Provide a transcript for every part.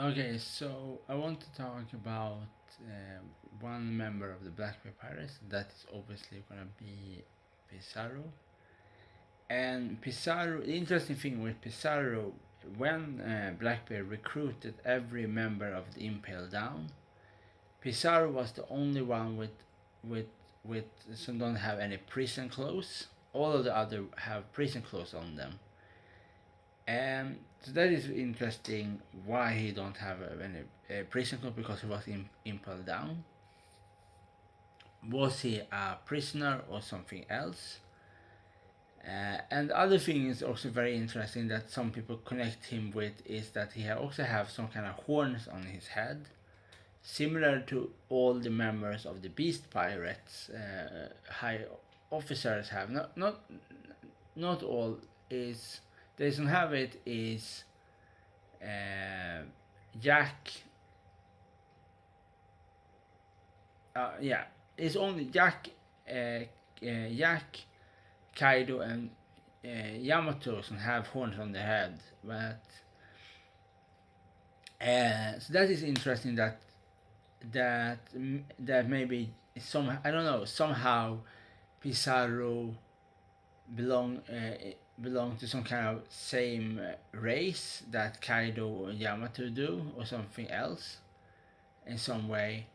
Okay, so I want to talk about one member of the Black Bear Pirates. That is obviously gonna be Pizarro. And Pizarro, the interesting thing with Pizarro, when Blackbeard recruited every member of the Impale Down, Pizarro was the only one with with some don't have any prison clothes. All of the other have prison clothes on them, and so that is interesting. Why he don't have any prison clothes? Because he was impaled down. Was he a prisoner or something else? And the other thing is also very interesting that some people connect him with is that he also have some kind of horns on his head, similar to all the members of the Beast Pirates. High officers have not all is they don't have it is uh, Jack. Yeah, it's only Jack, Jack, Kaido, and Yamato and have horns on their head, but so that is interesting that maybe some I don't know somehow Pizarro belong belong to some kind of same race that Kaido and Yamato do or something else in some way.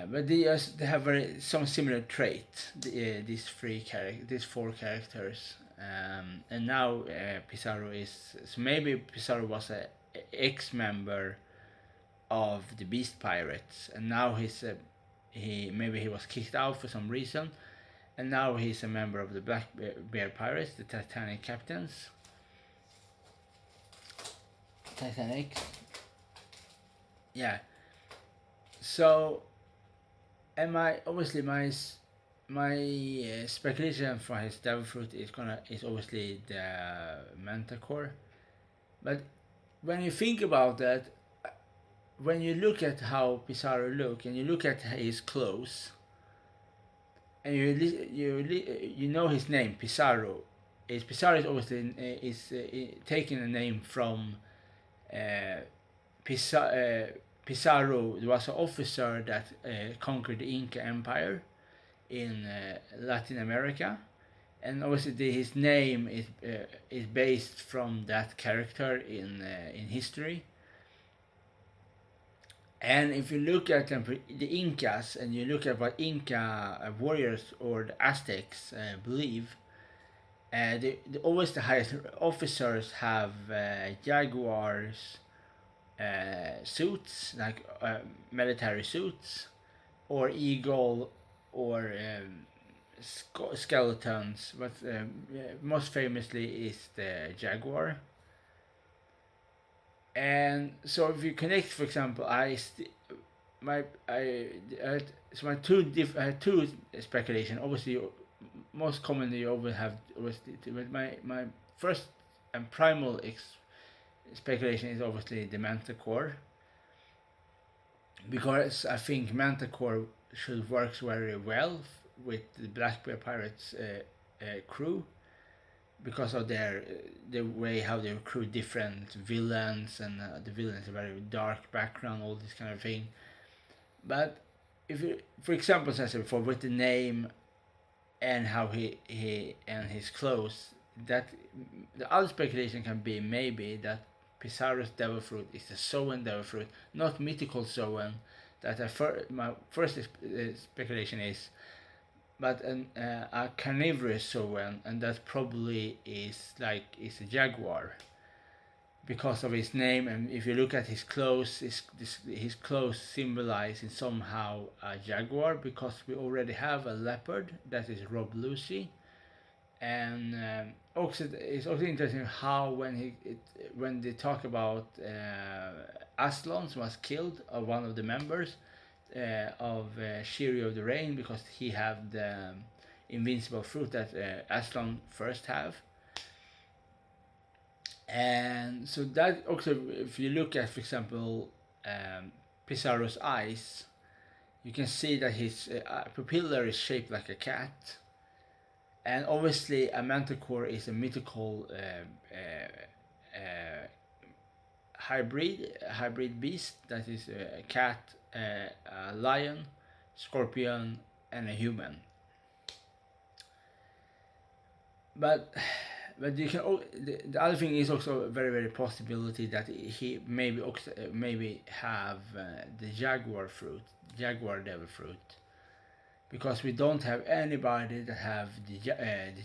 But they have very some similar trait. These four characters, and now Pizarro is so maybe Pizarro was a ex-member of the Beast Pirates, and now he maybe he was kicked out for some reason, and now he's a member of the Black Bear Pirates, the Titanic captains. Titanic, yeah. So and my obviously my speculation for his devil fruit is obviously the mentacore, but when you think about that, when you look at how Pizarro look and you look at his clothes, and you know his name Pizarro, is Pizarro is obviously taking a name from uh, Pizarro was an officer that conquered the Inca Empire in Latin America, and obviously his name is based from that character in history. And if you look at the Incas and you look at what Inca warriors or the Aztecs believe, always the highest officers have jaguars suits, like military suits, or eagle, or skeletons. But most famously is the jaguar. And so if you connect, for example, my so my two speculation. Obviously, most commonly you always have obviously, but my first and primal speculation is obviously the Manticore, because I think Manticore should work very well with the Black Bear Pirates crew, because of the way how they recruit different villains, and the villains a very dark background, all this kind of thing. But if you, for example, as I said before, with the name and how he and his clothes, that the other speculation can be maybe that Pizarro's devil fruit is the Zoan devil fruit, not mythical Zoan. That my first speculation is, but a carnivorous Zoan, and that probably is a jaguar because of his name. And if you look at his clothes, his clothes symbolize in somehow a jaguar, because we already have a leopard that is Rob Lucy. And also it's also interesting how when they talk about Aslan was killed, one of the members of Shiri of the Rain, because he had the invincible fruit that Aslan first have. And so that also, if you look at, for example, Pizarro's eyes, you can see that his pupilla is shaped like a cat. And obviously, a manticore is a mythical hybrid beast, that is a cat, a lion, scorpion, and a human. But you can the other thing is also a very possibility that he maybe have the jaguar devil fruit, because we don't have anybody that have the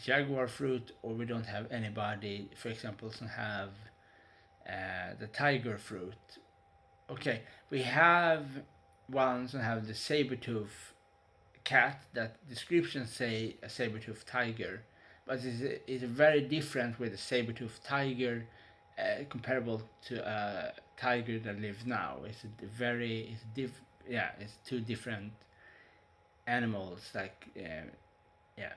jaguar fruit, or we don't have anybody, for example, that have the tiger fruit. Okay, we have ones that have the saber-tooth cat, that descriptions say a saber-tooth tiger, but it's very different with a saber-tooth tiger comparable to a tiger that lives now. It's two different animals, like yeah.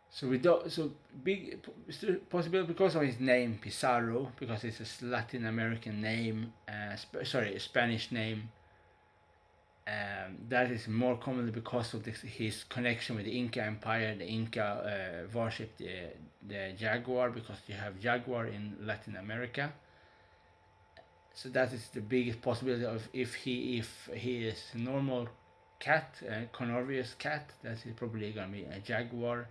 So we don't. So big possible because of his name Pizarro, because it's a Latin American name. A Spanish name. That is more commonly because of his connection with the Inca Empire. The Inca worshipped the jaguar, because you have jaguar in Latin America. So that is the biggest possibility of if he is a normal cat, a carnivorous cat, that is probably gonna be a jaguar.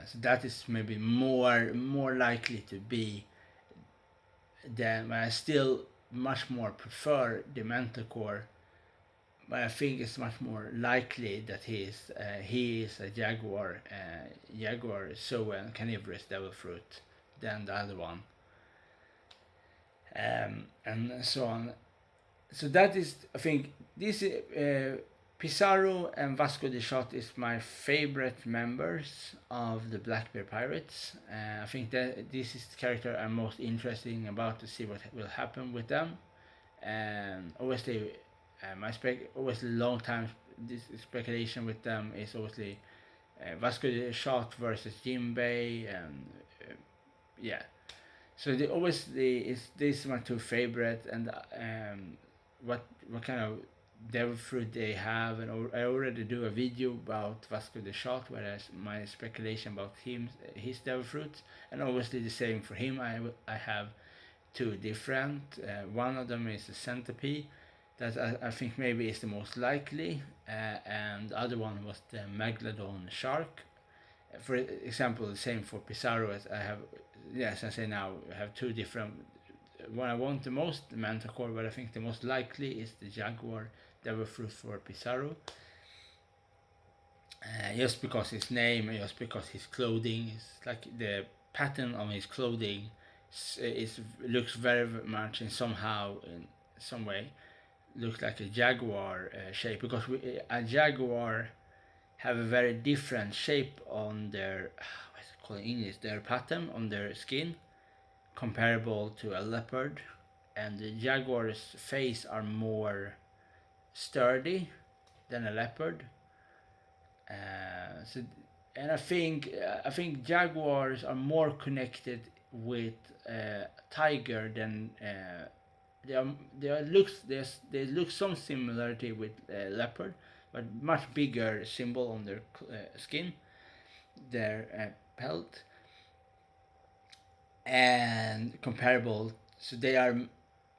So that is maybe more likely to be. Then I still much more prefer the mentacore, but I think it's much more likely that he is a jaguar so carnivorous devil fruit than the other one, and so on. So that is, I think, this Pizarro and Vasco de Shot is my favorite members of the Black Bear Pirates. I think that this is the character I'm most interesting about, to see what will happen with them. And obviously, obviously long time this speculation with them is obviously Vasco de Shot versus Jinbei, and yeah. So this is my two favorite, and what kind of devil fruit they have, and I already do a video about Vasco de Shot, where my speculation about his devil fruit, and obviously the same for him. I have two different. One of them is a centipede, that I think maybe is the most likely, and the other one was the megalodon shark. For example, the same for Pizarro, as I have. Yes, I say now I have two different. One I want the most, the mentacor, but I think the most likely is the jaguar devil fruit for Pizarro. Just because his name, just because his clothing is like the pattern on his clothing looks very much in some way looks like a jaguar shape, because a jaguar have a very different shape on their what's it called in English, their pattern on their skin, comparable to a leopard, and the jaguar's face are more sturdy than a leopard. And I think jaguars are more connected with tiger than they look some similarity with leopard, but much bigger symbol on their skin, their pelt, and comparable. So they are,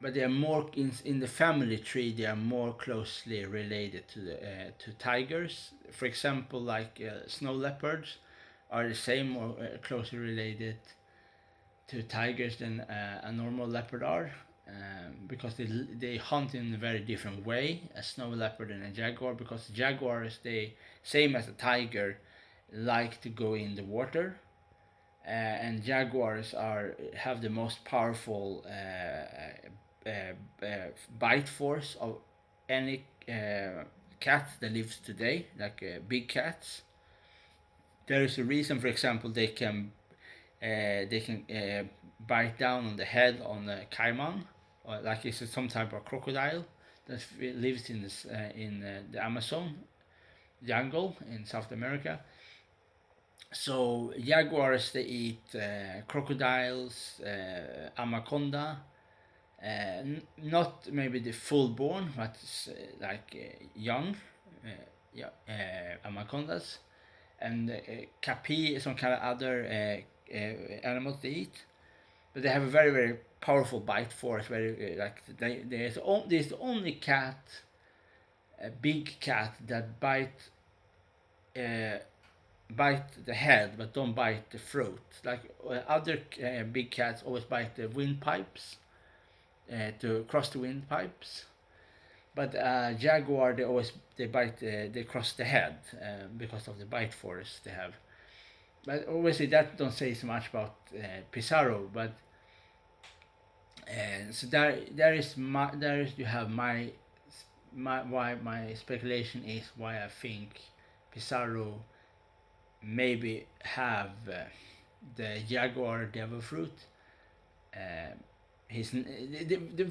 but they are more in the family tree. They are more closely related to tigers. For example, like snow leopards are the same or closely related to tigers than a normal leopard are, because they hunt in a very different way, a snow leopard and a jaguar, because jaguars, they same as a tiger, like to go in the water, and jaguars have the most powerful bite force of any cat that lives today, like big cats. There is a reason, for example, they can bite down on the head on a caiman, or like it's some type of crocodile that lives in the Amazon jungle in South America. So jaguars, they eat crocodiles, anaconda, not maybe the full born, but young anacondas, and capi, some kind of other animals they eat. but they have a very very powerful bite force. Very there's the only cat, a big cat that bite the head but don't bite the throat. Like other big cats always bite the windpipes to cross the windpipes, but jaguar they bite they cross the head because of the bite force they have. But obviously that don't say so much about Pizarro. But so there is you have my why my speculation is why I think Pizarro maybe have the jaguar devil fruit. The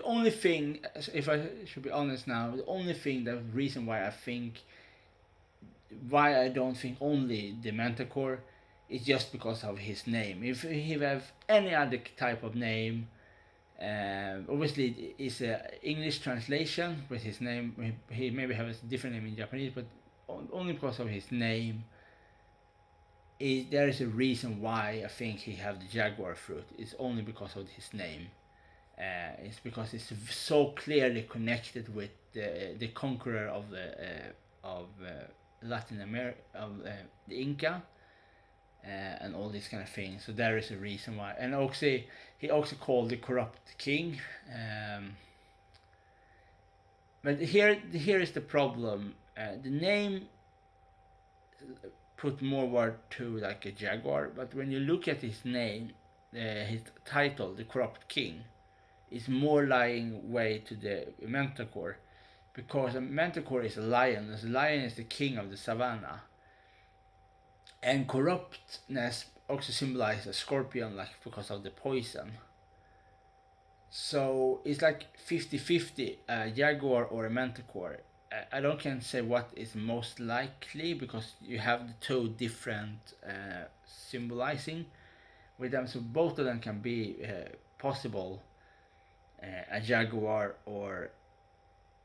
only thing, if I should be honest now, the only thing, the reason why I don't think only the mentacore is just because of his name. If he have any other type of name, obviously it's a English translation with his name. He maybe has a different name in Japanese, but only because of his name. There is a reason why I think he have the jaguar fruit. It's only because of his name. It's because it's so clearly connected with the conqueror of Latin America, of the Inca, and all these kind of things. So there is a reason why. And also he also called the corrupt king. But here is the problem. The name put more word to like a jaguar, but when you look at his name, his title, the corrupt king, is more lying way to the mentacore, because a mentacore is a lion. A lion is the king of the savannah, and corruptness also symbolizes a scorpion, like because of the poison. So it's like 50-50, a jaguar or a mentacore. I don't can say what is most likely, because you have the two different symbolizing with them, so both of them can be possible, a jaguar or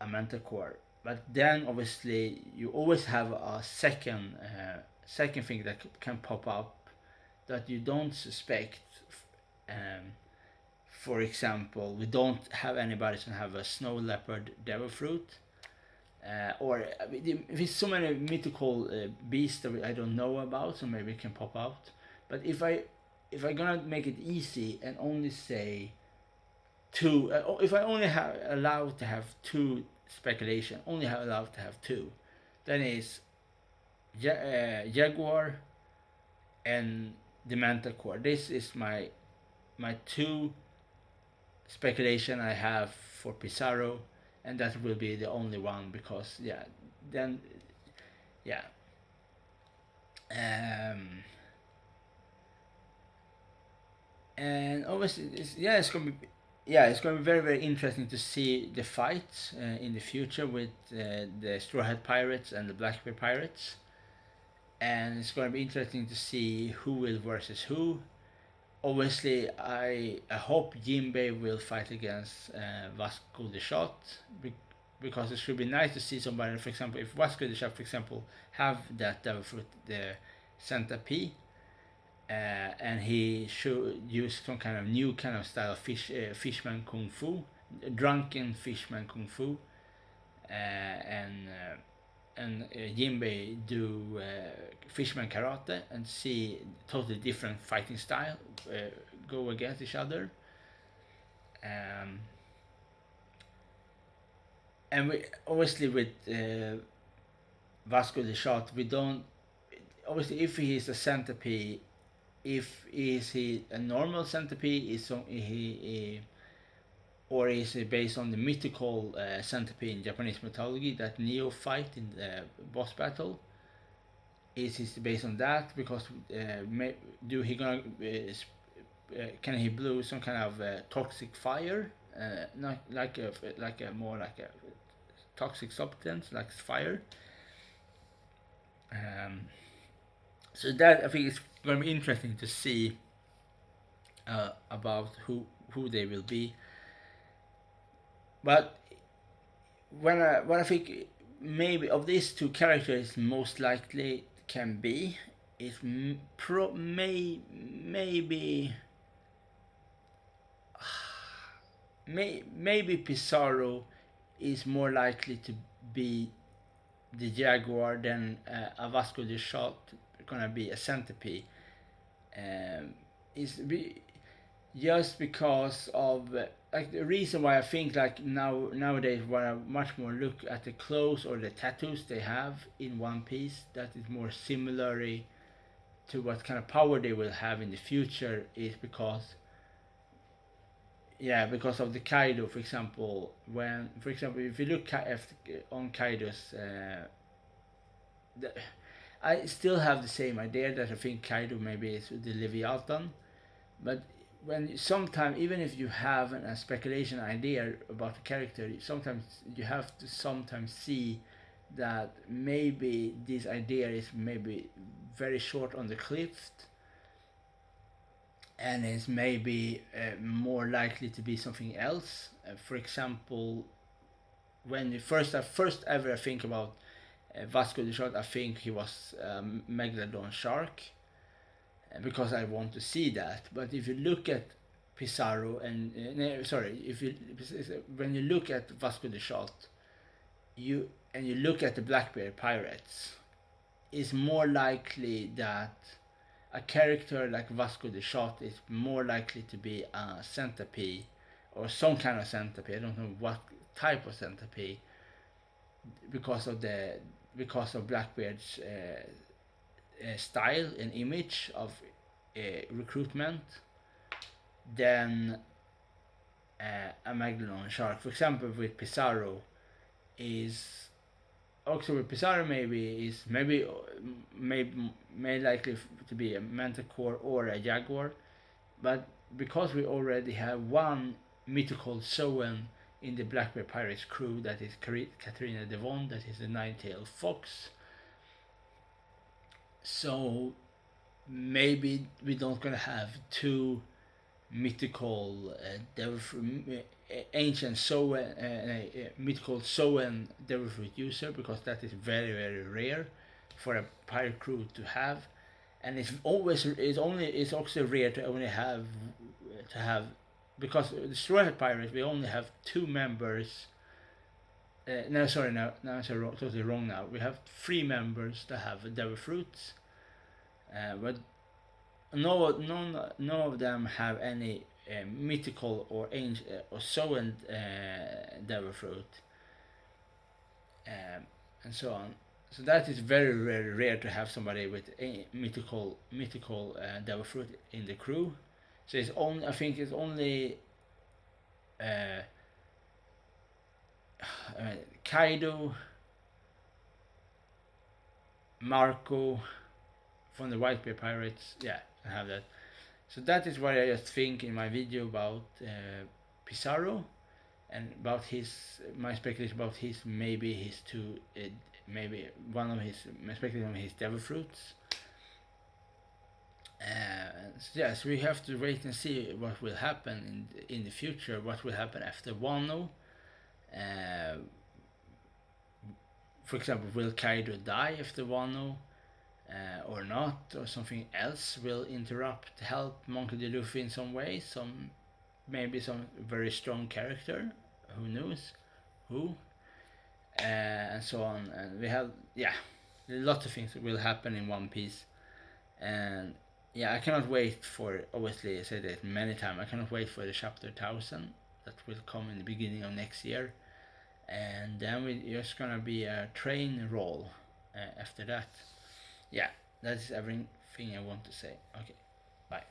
a mentacore. But then obviously you always have a second thing that can pop up that you don't suspect. For example, we don't have anybody who have a snow leopard devil fruit. Or there's so many mythical beasts that I don't know about, so maybe it can pop out. But if I gonna make it easy and only say two, if I only have allowed to have two speculation, only have allowed to have two, then it's jaguar and the mentacore. This is my two speculation I have for Pizarro. And that will be the only one, because and obviously it's gonna be very very interesting to see the fights in the future with the Straw Hat Pirates and the Blackbeard Pirates, and it's gonna be interesting to see who will versus who. Obviously, I hope Jinbei will fight against Vasco de Shot, because it should be nice to see somebody. For example, if Vasco de Shot, for example, have that devil fruit, the centipede, and he should use some kind of new kind of style of fishman kung fu, drunken fishman kung fu, and Jinbei do fishman karate, and see totally different fighting style go against each other. And we obviously with Vasco de Shot, we don't obviously, if he is a centipede, is he a normal centipede, or is it based on the mythical centipede in Japanese mythology that Neo fight in the boss battle? Is it based on that? Because can he blow some kind of toxic fire? Not like a more like a toxic substance like fire. So that I think it's going to be interesting to see about who they will be. But what I think maybe of these two characters most likely can be is maybe maybe Pizarro is more likely to be the jaguar than a Vasco de Shot gonna be a centipede. Is just because of like the reason why I think like nowadays when I much more look at the clothes or the tattoos they have in One Piece, that is more similar to what kind of power they will have in the future, is because because of the Kaido, for example. When, for example, if you look on Kaido's, I still have the same idea that I think Kaido maybe is the Leviathan, but when sometimes even if you have a speculation idea about the character, sometimes you have to sometimes see that maybe this idea is maybe very short on the cliff and is maybe more likely to be something else. For example, when you first ever think about Vasco de Shot, I think he was Megalodon shark, because I want to see that. But if you look at Pizarro and when you look at Vasco de Shot, you look at the Blackbeard pirates, it's more likely that a character like Vasco de Shot is more likely to be a centipede or some kind of centipede. I don't know what type of centipede, because of Blackbeard's style and image of recruitment than a Megalodon shark. For example, with Pizarro is also with Pizarro maybe may likely to be a mentacore or a jaguar, but because we already have one mythical Zoan in the Blackbeard Pirates crew, that is Katrina Devon, that is a nine-tailed fox, so maybe we don't gonna have two mythical ancient Zoan mythical Zoan devil fruit user, because that is very very rare for a pirate crew to have, and it's also rare to only have because the Straw Hat Pirates we only have two members. I'm totally wrong now. We have three members that have devil fruits, but none of them have any mythical or ancient or Zoan devil fruit, and so on. So that is very, very rare to have somebody with a mythical devil fruit in the crew. So it's only, I think it's only Kaido, Marco from the Whitebeard Pirates. Yeah, I have that. So that is what I just think in my video about Pizarro, and about my speculation about maybe one of his speculation on his devil fruits. So yes, we have to wait and see what will happen in the future. What will happen after Wano? For example, will Kaido die after Wano? Or not, or something else will help Monkey D. Luffy in some way, maybe some very strong character, who knows who, and so on. And we have a lot of things that will happen in One Piece, and I cannot wait for, obviously I said it many times, I cannot wait for the chapter 1000 that will come in the beginning of next year, and then it's gonna be a train roll after that. That is everything I want to say. Okay, bye.